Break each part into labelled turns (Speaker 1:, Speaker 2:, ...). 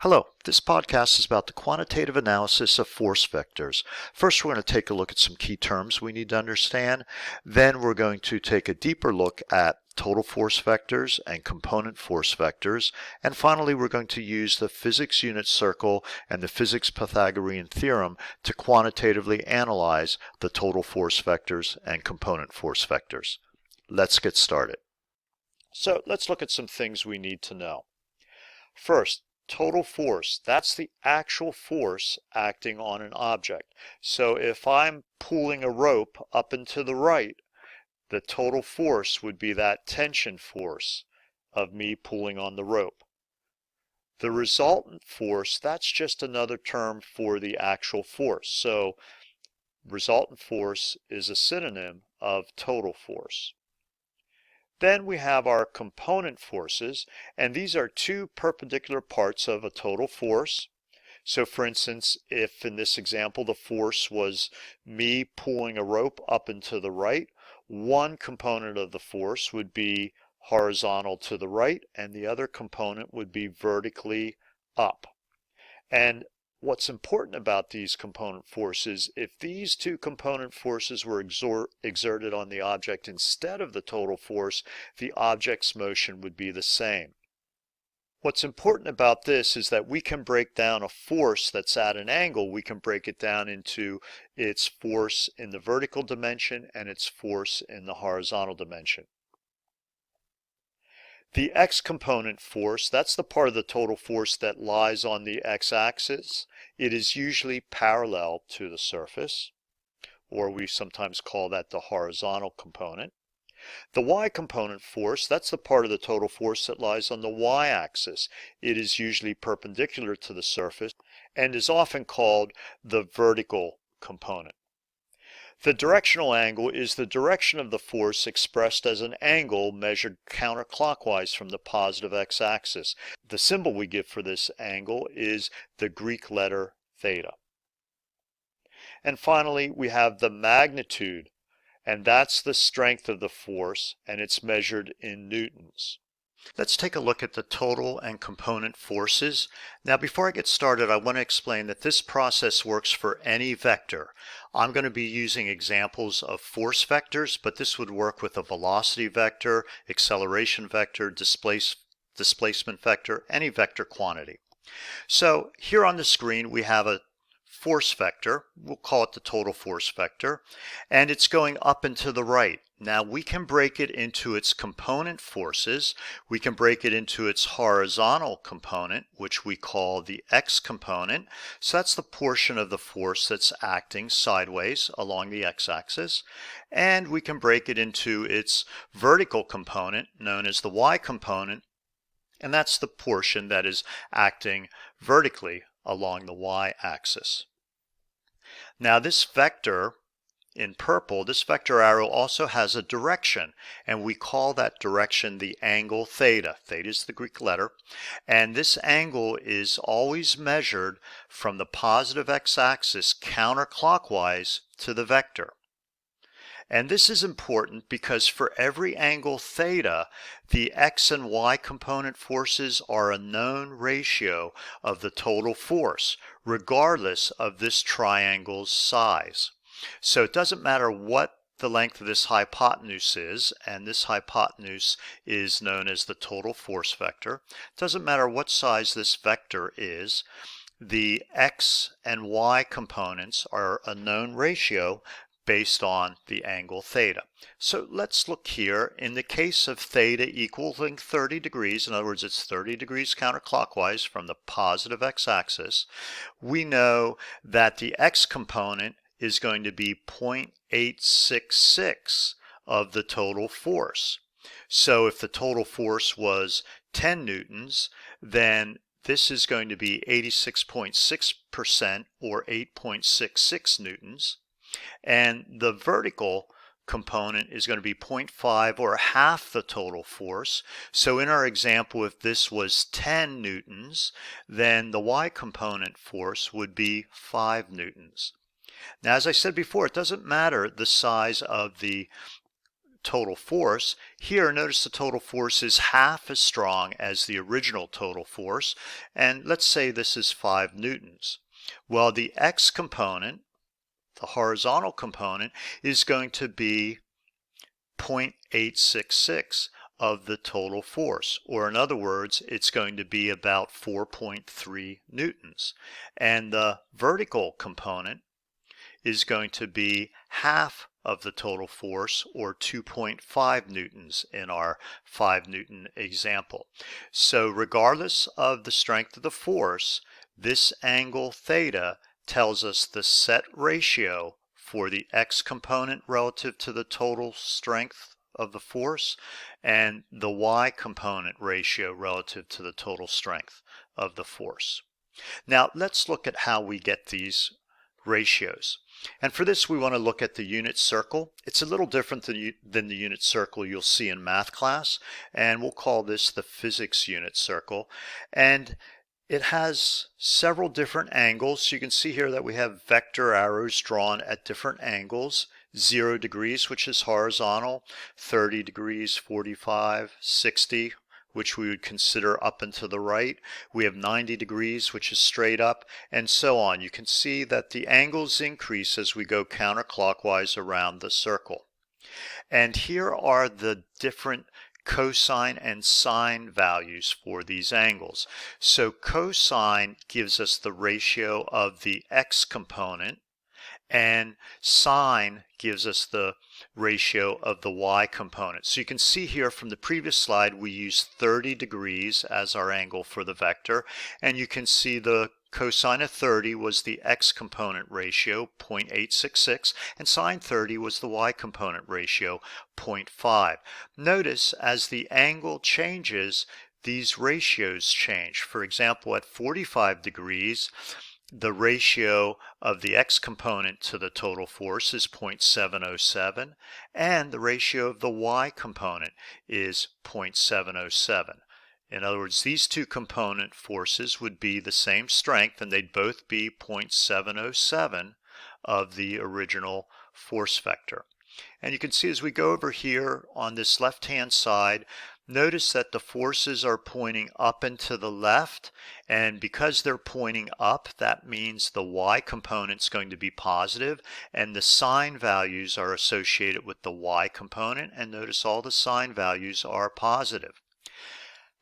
Speaker 1: Hello, this podcast is about the quantitative analysis of force vectors. First, we're going to take a look at some key terms we need to understand. Then we're going to take a deeper look at total force vectors and component force vectors. And finally, we're going to use the physics unit circle and the physics Pythagorean theorem to quantitatively analyze the total force vectors and component force vectors. Let's get started. So let's look at some things we need to know. First, total force, that's the actual force acting on an object. So if I'm pulling a rope up and to the right, the total force would be that tension force of me pulling on the rope. The resultant force, that's just another term for the actual force. So resultant force is a synonym of total force. Then we have our component forces, and these are two perpendicular parts of a total force. So for instance, if in this example the force was me pulling a rope up and to the right, one component of the force would be horizontal to the right, and the other component would be vertically up. And what's important about these component forces, if these two component forces were exerted on the object instead of the total force, the object's motion would be the same. What's important about this is that we can break down a force that's at an angle, we can break it down into its force in the vertical dimension and its force in the horizontal dimension. The x-component force, that's the part of the total force that lies on the x-axis. It is usually parallel to the surface, or we sometimes call that the horizontal component. The y-component force, that's the part of the total force that lies on the y-axis. It is usually perpendicular to the surface and is often called the vertical component. The directional angle is the direction of the force expressed as an angle measured counterclockwise from the positive x-axis. The symbol we give for this angle is the Greek letter theta. And finally, we have the magnitude, and that's the strength of the force, and it's measured in newtons. Let's take a look at the total and component forces. Now before I get started, I want to explain that this process works for any vector. I'm going to be using examples of force vectors, but this would work with a velocity vector, acceleration vector, displacement vector, any vector quantity. So here on the screen we have a force vector, we'll call it the total force vector, and it's going up and to the right. Now we can break it into its component forces. We can break it into its horizontal component, which we call the x component. So that's the portion of the force that's acting sideways along the x-axis. And we can break it into its vertical component, known as the y component, and that's the portion that is acting vertically along the y-axis. Now this vector in purple, this vector arrow also has a direction, and we call that direction the angle theta. Theta is the Greek letter, and this angle is always measured from the positive x-axis counterclockwise to the vector. And this is important because for every angle theta, the x and y component forces are a known ratio of the total force, regardless of this triangle's size. So it doesn't matter what the length of this hypotenuse is, and this hypotenuse is known as the total force vector. It doesn't matter what size this vector is, the x and y components are a known ratio based on the angle theta. So let's look here. In the case of theta equaling 30 degrees, in other words it's 30 degrees counterclockwise from the positive x-axis, we know that the x component is going to be 0.866 of the total force. So if the total force was 10 newtons, then this is going to be 86.6% or 8.66 newtons. And the vertical component is going to be 0.5 or half the total force. So in our example, if this was 10 newtons, then the y component force would be 5 newtons. Now, as I said before, it doesn't matter the size of the total force. Here, notice the total force is half as strong as the original total force, and let's say this is 5 newtons. Well, the x component, the horizontal component, is going to be 0.866 of the total force, or in other words, it's going to be about 4.3 newtons. And the vertical component is going to be half of the total force, or 2.5 newtons in our 5 newton example. So regardless of the strength of the force, this angle theta tells us the set ratio for the x component relative to the total strength of the force and the y component ratio relative to the total strength of the force. Now let's look at how we get these ratios. And for this we want to look at the unit circle. It's a little different than the unit circle you'll see in math class, and we'll call this the physics unit circle. And it has several different angles. So you can see here that we have vector arrows drawn at different angles. 0 degrees, which is horizontal, 30 degrees, 45, 60, which we would consider up and to the right. We have 90 degrees, which is straight up, and so on. You can see that the angles increase as we go counterclockwise around the circle. And here are the different cosine and sine values for these angles. So cosine gives us the ratio of the x component, and sine gives us the ratio of the y component. So you can see here from the previous slide we used 30 degrees as our angle for the vector, and you can see the cosine of 30 was the x component ratio, 0.866, and sine 30 was the y component ratio, 0.5. Notice as the angle changes, these ratios change. For example, at 45 degrees, the ratio of the x component to the total force is 0.707, and the ratio of the y component is 0.707. In other words, these two component forces would be the same strength, and they'd both be 0.707 of the original force vector. And you can see as we go over here on this left-hand side, notice that the forces are pointing up and to the left, and because they're pointing up, that means the y component is going to be positive, and the sine values are associated with the y component, and notice all the sine values are positive.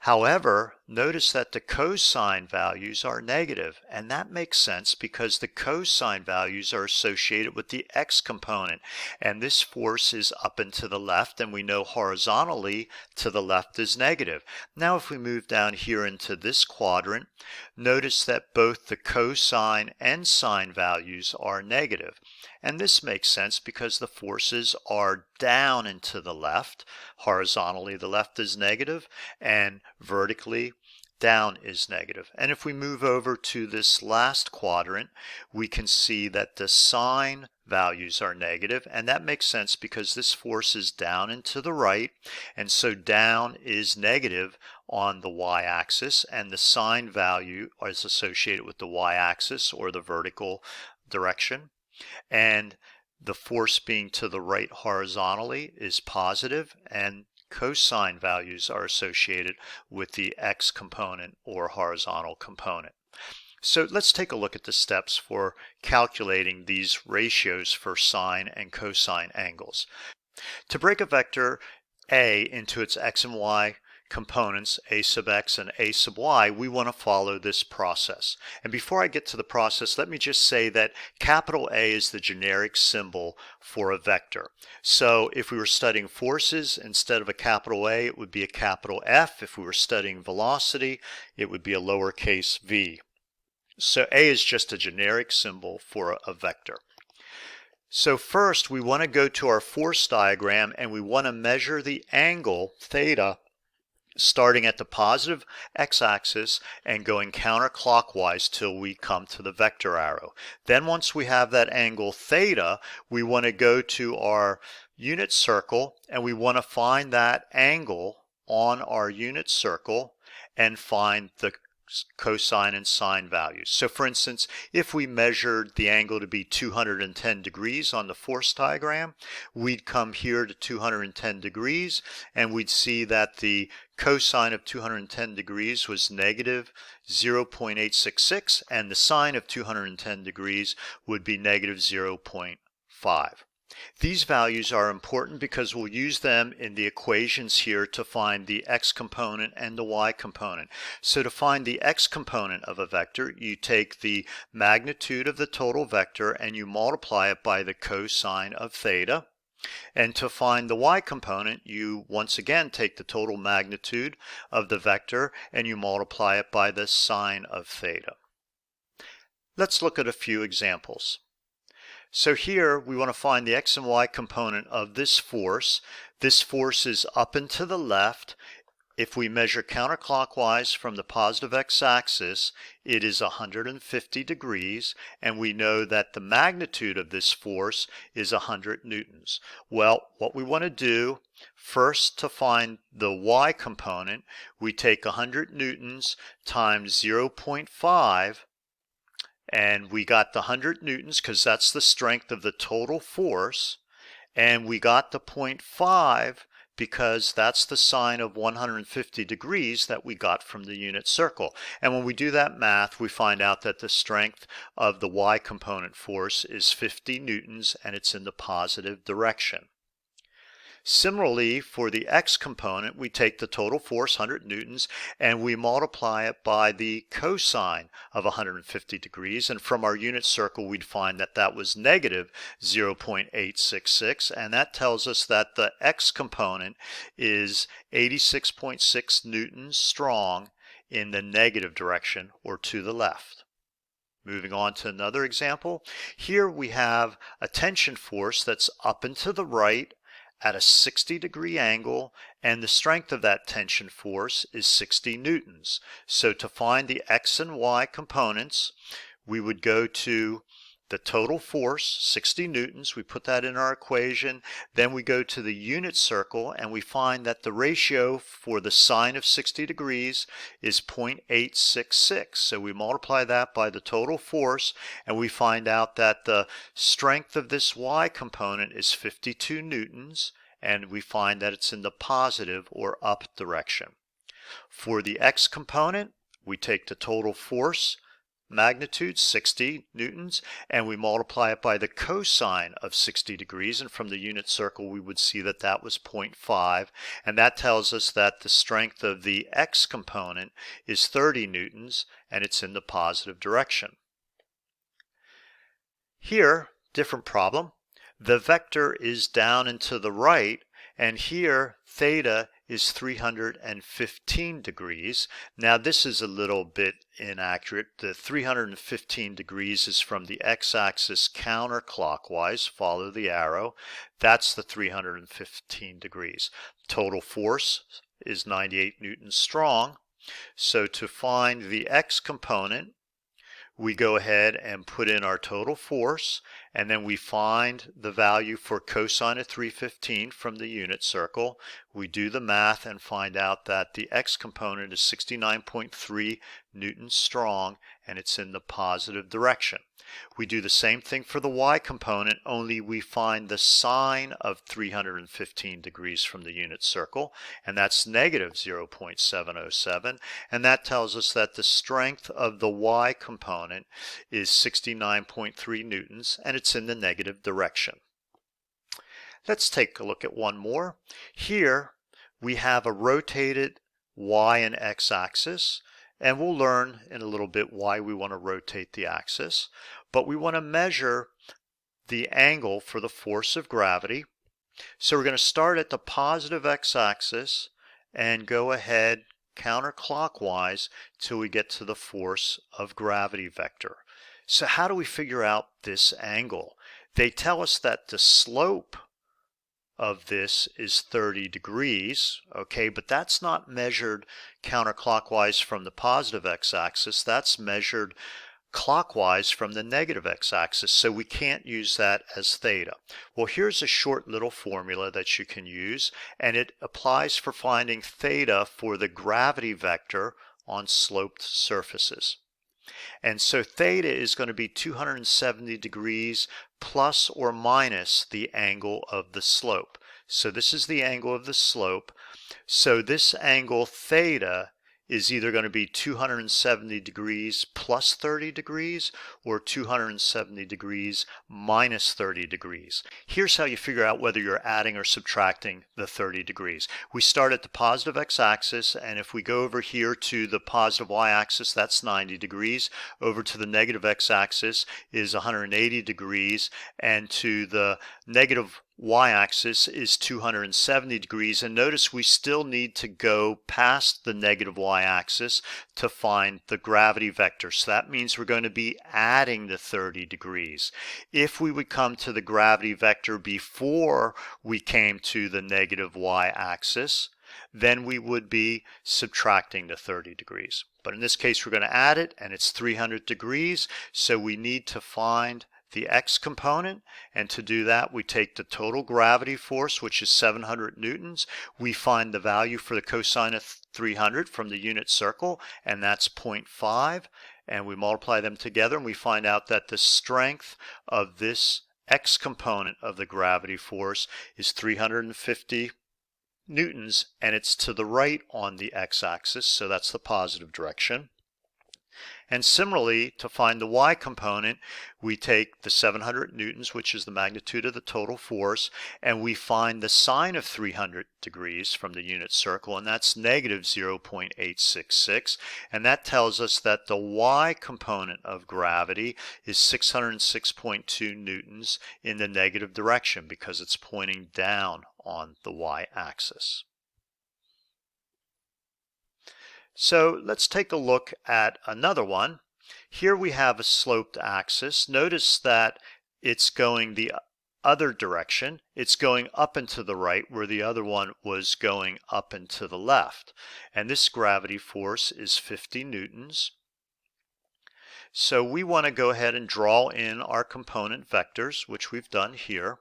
Speaker 1: However, notice that the cosine values are negative, and that makes sense because the cosine values are associated with the x component, and this force is up and to the left, and we know horizontally to the left is negative. Now if we move down here into this quadrant, notice that both the cosine and sine values are negative. And this makes sense because the forces are down and to the left. Horizontally, the left is negative, and vertically, down is negative. And if we move over to this last quadrant, we can see that the sine values are negative, and that makes sense because this force is down and to the right, and so down is negative on the y-axis, and the sine value is associated with the y-axis or the vertical direction. And the force being to the right horizontally is positive, and cosine values are associated with the x component or horizontal component. So let's take a look at the steps for calculating these ratios for sine and cosine angles. To break a vector A into its x and y components, a sub x and a sub y, we want to follow this process. And before I get to the process, let me just say that capital A is the generic symbol for a vector. So if we were studying forces, instead of a capital A, it would be a capital F. If we were studying velocity, it would be a lowercase v. So A is just a generic symbol for a vector. So first, we want to go to our force diagram, and we want to measure the angle theta starting at the positive x-axis and going counterclockwise till we come to the vector arrow. Then once we have that angle theta, we want to go to our unit circle, and we want to find that angle on our unit circle and find the cosine and sine values. So for instance, if we measured the angle to be 210 degrees on the force diagram, we'd come here to 210 degrees and we'd see that the cosine of 210 degrees was negative 0.866 and the sine of 210 degrees would be negative 0.5. These values are important because we'll use them in the equations here to find the x component and the y component. So to find the x component of a vector, you take the magnitude of the total vector and you multiply it by the cosine of theta. And to find the y component, you once again take the total magnitude of the vector and you multiply it by the sine of theta. Let's look at a few examples. So here we want to find the x and y component of this force. This force is up and to the left. If we measure counterclockwise from the positive x-axis, it is 150 degrees, and we know that the magnitude of this force is 100 newtons. Well, what we want to do first, to find the y component, we take 100 newtons times 0.5, and we got the 100 newtons because that's the strength of the total force, and we got the 0.5 because that's the sine of 150 degrees that we got from the unit circle. And when we do that math, we find out that the strength of the y component force is 50 newtons and it's in the positive direction. Similarly, for the x component, we take the total force, 100 newtons, and we multiply it by the cosine of 150 degrees. And from our unit circle, we'd find that that was negative 0.866. And that tells us that the x component is 86.6 newtons strong in the negative direction, or to the left. Moving on to another example. Here we have a tension force that's up and to the right at a 60-degree angle, and the strength of that tension force is 60 newtons. So to find the x and y components, we would go to the total force, 60 newtons, we put that in our equation, then we go to the unit circle and we find that the ratio for the sine of 60 degrees is 0.866. So we multiply that by the total force and we find out that the strength of this y component is 52 newtons, and we find that it's in the positive or up direction. For the x component, we take the total force magnitude, 60 newtons, and we multiply it by the cosine of 60 degrees, and from the unit circle we would see that that was 0.5, and that tells us that the strength of the x component is 30 newtons and it's in the positive direction. Here, different problem. The vector is down and to the right, and here theta is 315 degrees. Now this is a little bit inaccurate. The 315 degrees is from the x-axis counterclockwise. Follow the arrow. That's the 315 degrees. Total force is 98 newtons strong. So to find the x component, we go ahead and put in our total force, and then we find the value for cosine of 315 from the unit circle. We do the math and find out that the x component is 69.3 newtons strong, and it's in the positive direction. We do the same thing for the y component, only we find the sine of 315 degrees from the unit circle, and that's negative 0.707, and that tells us that the strength of the y component is 69.3 newtons, and it's in the negative direction. Let's take a look at one more. Here we have a rotated y and x axis, and we'll learn in a little bit why we want to rotate the axis, but we want to measure the angle for the force of gravity. So we're going to start at the positive x-axis and go ahead counterclockwise till we get to the force of gravity vector. So how do we figure out this angle? They tell us that the slope of this is 30 degrees, okay, but that's not measured counterclockwise from the positive x-axis, that's measured clockwise from the negative x-axis, so we can't use that as theta. Well, here's a short little formula that you can use, and it applies for finding theta for the gravity vector on sloped surfaces. And so theta is going to be 270 degrees plus or minus the angle of the slope. So this is the angle of the slope. So this angle theta is either going to be 270 degrees plus 30 degrees or 270 degrees minus 30 degrees. Here's how you figure out whether you're adding or subtracting the 30 degrees. We start at the positive x-axis, and if we go over here to the positive y-axis, that's 90 degrees. Over to the negative x-axis is 180 degrees, and to the negative y-axis is 270 degrees, and notice we still need to go past the negative y-axis to find the gravity vector. So that means we're going to be adding the 30 degrees. If we would come to the gravity vector before we came to the negative y-axis, then we would be subtracting the 30 degrees. But in this case we're going to add it, and it's 300 degrees, so we need to find the x component, and to do that we take the total gravity force, which is 700 newtons. We find the value for the cosine of 300 from the unit circle, and that's 0.5, and we multiply them together, and we find out that the strength of this x component of the gravity force is 350 newtons, and it's to the right on the x-axis, so that's the positive direction. And similarly, to find the y component, we take the 700 newtons, which is the magnitude of the total force, and we find the sine of 300 degrees from the unit circle, and that's negative 0.866. And that tells us that the y component of gravity is 606.2 newtons in the negative direction because it's pointing down on the y-axis. So let's take a look at another one. Here we have a sloped axis. Notice that it's going the other direction. It's going up and to the right, where the other one was going up and to the left. And this gravity force is 50 newtons. So we want to go ahead and draw in our component vectors, which we've done here.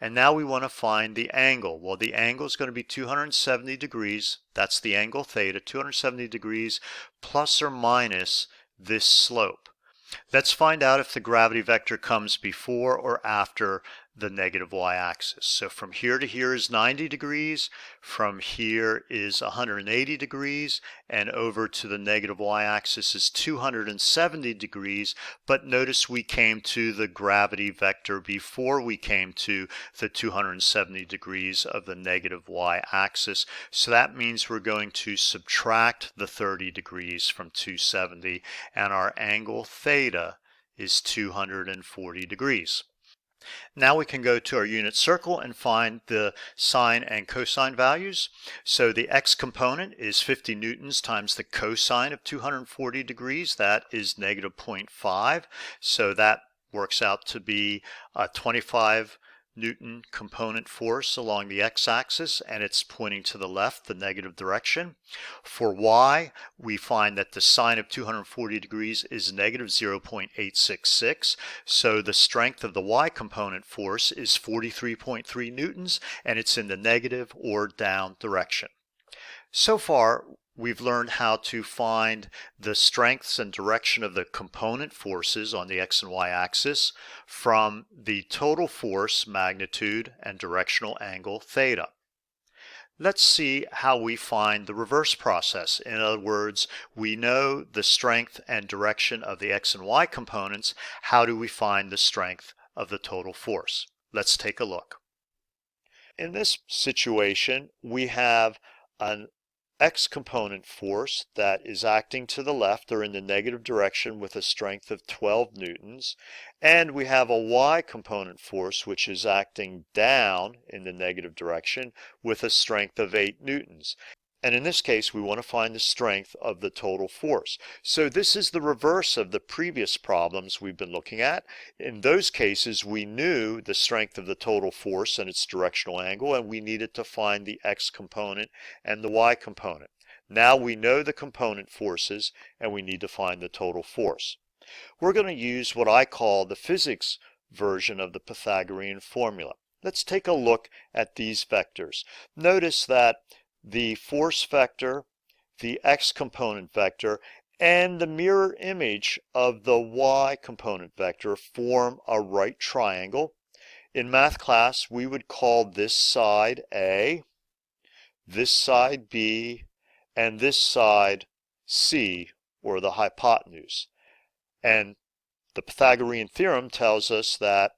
Speaker 1: And now we want to find the angle. Well, the angle is going to be 270 degrees. That's the angle theta, 270 degrees plus or minus this slope. Let's find out if the gravity vector comes before or after the negative y-axis. So from here to here is 90 degrees, from here is 180 degrees, and over to the negative y-axis is 270 degrees, but notice we came to the gravity vector before we came to the 270 degrees of the negative y-axis, so that means we're going to subtract the 30 degrees from 270, and our angle theta is 240 degrees. Now we can go to our unit circle and find the sine and cosine values. So the x component is 50 newtons times the cosine of 240 degrees. That is negative 0.5. So that works out to be a 25 Newton component force along the x-axis, and it's pointing to the left, the negative direction. For y, we find that the sine of 240 degrees is negative 0.866, so the strength of the y component force is 43.3 newtons, and it's in the negative or down direction. So far, we've learned how to find the strengths and direction of the component forces on the x and y axis from the total force magnitude and directional angle theta. Let's see how we find the reverse process. In other words, we know the strength and direction of the x and y components. How do we find the strength of the total force? Let's take a look. In this situation, we have an x component force that is acting to the left or in the negative direction with a strength of 12 newtons, and we have a y component force which is acting down in the negative direction with a strength of 8 newtons. And in this case, we want to find the strength of the total force. So this is the reverse of the previous problems we've been looking at. In those cases, we knew the strength of the total force and its directional angle, and we needed to find the x component and the y component. Now we know the component forces, and we need to find the total force. We're going to use what I call the physics version of the Pythagorean formula. Let's take a look at these vectors. Notice that the force vector the x component vector and the mirror image of the y component vector form a right triangle. In math class, we would call this side A, this side B, and this side C, or the hypotenuse. And the Pythagorean theorem tells us that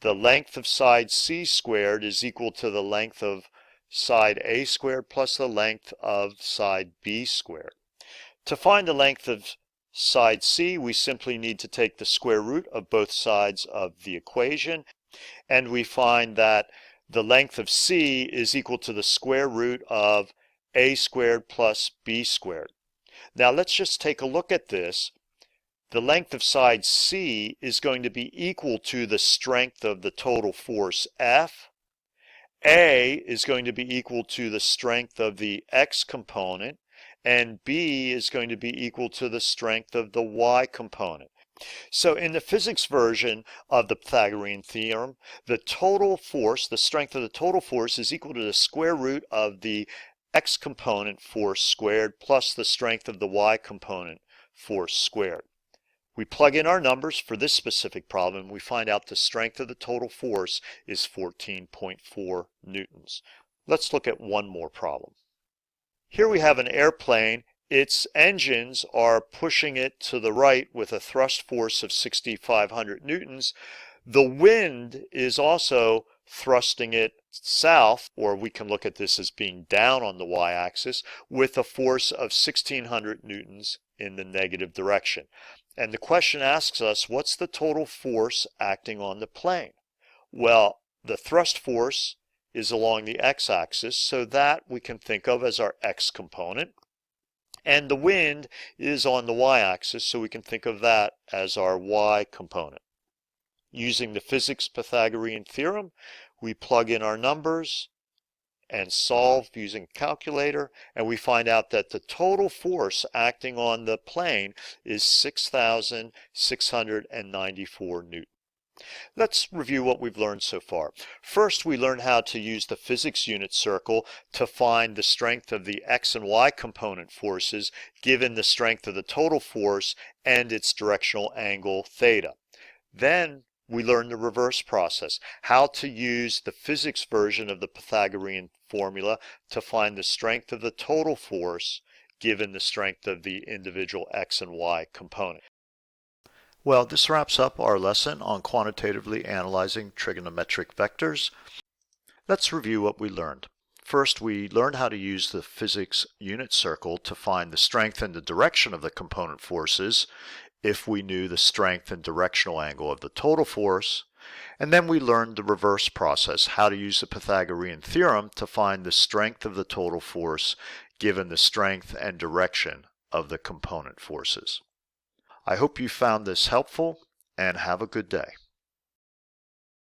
Speaker 1: the length of side C squared is equal to the length of side A squared plus the length of side B squared. To find the length of side C, we simply need to take the square root of both sides of the equation, and we find that the length of C is equal to the square root of A squared plus B squared. Now let's just take a look at this. The length of side C is going to be equal to the strength of the total force F. A is going to be equal to the strength of the x component, and B is going to be equal to the strength of the y component. So in the physics version of the Pythagorean theorem, the total force, the strength of the total force, is equal to the square root of the x component force squared plus the strength of the y component force squared. We plug in our numbers for this specific problem. We find out the strength of the total force is 14.4 newtons. Let's look at one more problem. Here we have an airplane. Its engines are pushing it to the right with a thrust force of 6,500 newtons. The wind is also thrusting it south, or we can look at this as being down on the y-axis, with a force of 1,600 newtons in the negative direction. And the question asks us, what's the total force acting on the plane? Well, the thrust force is along the x-axis, so that we can think of as our x component. And the wind is on the y-axis, so we can think of that as our y component. Using the physics Pythagorean theorem, we plug in our numbers and solve using a calculator, and we find out that the total force acting on the plane is 6,694 newtons. Let's review what we've learned so far. First, we learned how to use the physics unit circle to find the strength of the x and y component forces given the strength of the total force and its directional angle theta. Then we learned the reverse process, how to use the physics version of the Pythagorean formula to find the strength of the total force given the strength of the individual x and y component. Well, this wraps up our lesson on quantitatively analyzing trigonometric vectors. Let's review what we learned. First, we learned how to use the physics unit circle to find the strength and the direction of the component forces if we knew the strength and directional angle of the total force. And then we learned the reverse process, how to use the Pythagorean theorem to find the strength of the total force given the strength and direction of the component forces. I hope you found this helpful, and have a good day.